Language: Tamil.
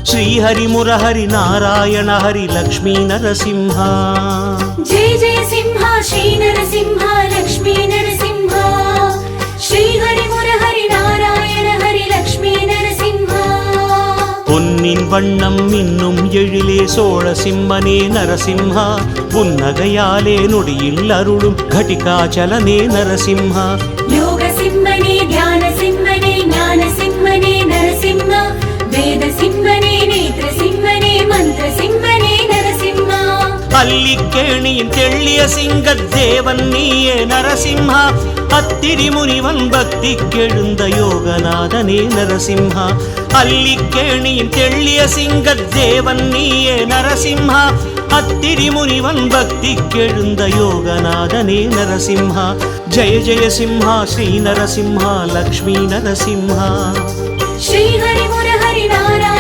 ಶ್ರೀಹರಿ ಮುರಹರಿ ನಾರಾಯಣ ಹರಿ ಲಕ್ಷ್ಮೀ ನರಸಿಂಹ. ಜಯ ಜಯ ಸಿಂಹ ಶ್ರೀ ನರಸಿಂಹ ಲಕ್ಷ್ಮೀ ನರಸಿಂಹ. ಶ್ರೀಹರಿ ಮುರಹರಿ ನಾರಾಯಣ ಹರಿ ಲಕ್ಷ್ಮೀ நரசிம்ஹ. பொன்னின் வண்ணம் இன்னும் எழிலே சோழ சிம்மனே நரசிம்ஹா. புன்னகையாலே நொடியில் அருளும் கடிகாச்சலனே நரசிம்ஹா. யோக சிம்மனே தியான சிம்மனே ஞான சிம்மனே நரசிம்ஹ. வேத சிம்மனே நேத்ர சிம்மனே மந்திர சிம்மனே நரசிம்ஹ. அல்லிக்கேணியின் தெள்ளிய சிங்கத் தேவன் நீயே நரசிம்ஹா. அத்திரி முனிவன் பக்தி கெழுந்த யோகநாதனே நரசிம்ஹா. அல்லிக்கேணியின் தெள்ளிய சிங்கத் தேவன் நீயே நரசிம்ஹா. அத்திரி முனிவன் பக்தி கெழுந்த யோகநாதனே நரசிம்ஹா. ஜய ஜய சிம்ஹா ஸ்ரீ நரசிம்ஹா லக்ஷ்மீ நரசிம்ஹா.